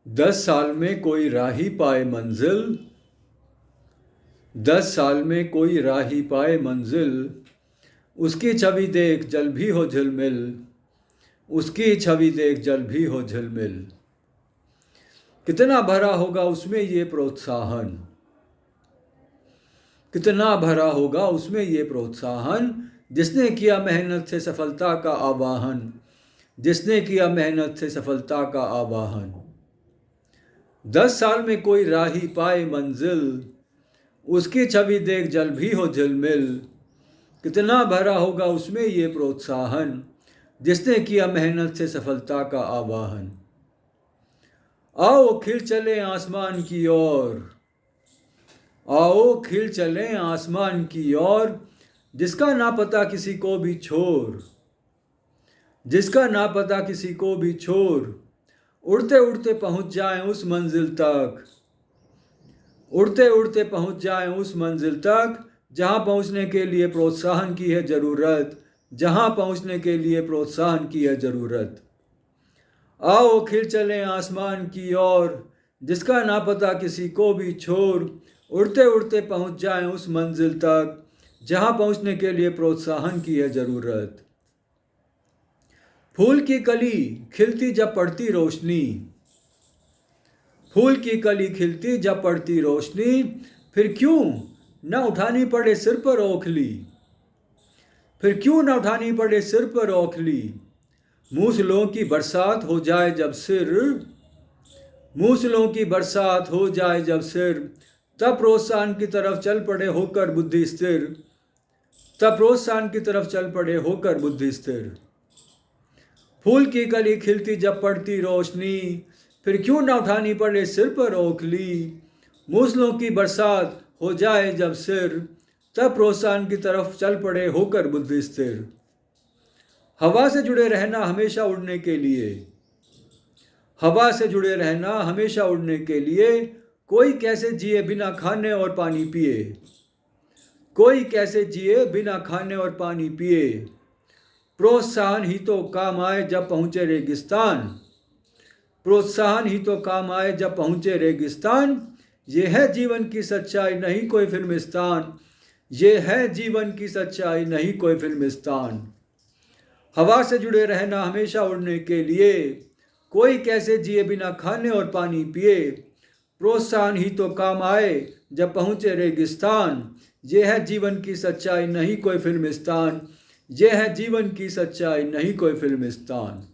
10 साल में कोई राही पाए मंजिल, 10 साल में कोई राही पाए मंजिल, उसकी छवि देख जल भी हो झिलमिल, उसकी छवि देख जल भी हो झिलमिल। कितना भरा होगा उसमें ये प्रोत्साहन, कितना भरा होगा उसमें ये प्रोत्साहन, जिसने किया मेहनत से सफलता का आवाहन, जिसने किया मेहनत से सफलता का आवाहन। 10 साल में कोई राही पाए मंजिल, उसकी छवि देख जल भी हो झिलमिल। कितना भरा होगा उसमें ये प्रोत्साहन, जिसने किया मेहनत से सफलता का आवाहन। आओ खिल चले आसमान की ओर, आओ खिल चले आसमान की ओर, जिसका ना पता किसी को भी छोर, जिसका ना पता किसी को भी छोर। उड़ते उड़ते पहुंच जाएं उस मंजिल तक, उड़ते उड़ते पहुंच जाएं उस मंजिल तक, जहां पहुंचने के लिए प्रोत्साहन की है ज़रूरत, जहां पहुंचने के लिए प्रोत्साहन की है ज़रूरत। आओ खिल चलें आसमान की ओर, जिसका ना पता किसी को भी छोर। उड़ते उड़ते पहुंच जाएं उस मंजिल तक, जहां पहुंचने के लिए प्रोत्साहन की है ज़रूरत। फूल की कली खिलती जब पड़ती रोशनी, फूल की कली खिलती जब पड़ती रोशनी, फिर क्यों न उठानी पड़े सिर पर ओखली, फिर क्यों न उठानी पड़े सिर पर ओखली। मूसलों की बरसात हो जाए जब सिर, मूसलों की बरसात हो जाए जब सिर, तब प्रोत्साहन की तरफ चल पड़े होकर बुद्धि स्थिर, तब प्रोत्साहन की तरफ चल पड़े होकर बुद्धि स्थिर। फूल की कली खिलती जब पड़ती रोशनी, फिर क्यों न उठानी पड़े सिर पर ओखली। मूसलों की बरसात हो जाए जब सिर, तब प्रोत्साहन की तरफ चल पड़े होकर बुद्धि स्थिर। हवा से जुड़े रहना हमेशा उड़ने के लिए, हवा से जुड़े रहना हमेशा उड़ने के लिए। कोई कैसे जिए बिना खाने और पानी पिए, कोई कैसे जिए बिना खाने और पानी पिए। प्रोत्साहन ही तो काम आए जब पहुँचे रेगिस्तान, प्रोत्साहन ही तो काम आए जब पहुँचे रेगिस्तान। ये है जीवन की सच्चाई नहीं कोई फिल्मिस्तान, ये है जीवन की सच्चाई नहीं कोई फिल्मिस्तान। हवा से जुड़े रहना हमेशा उड़ने के लिए, कोई कैसे जिए बिना खाने और पानी पिए। प्रोत्साहन ही तो काम आए जब पहुँचे रेगिस्तान। ये है जीवन की सच्चाई नहीं कोई फिल्मिस्तान, ये है जीवन की सच्चाई नहीं कोई फिल्मिस्तान।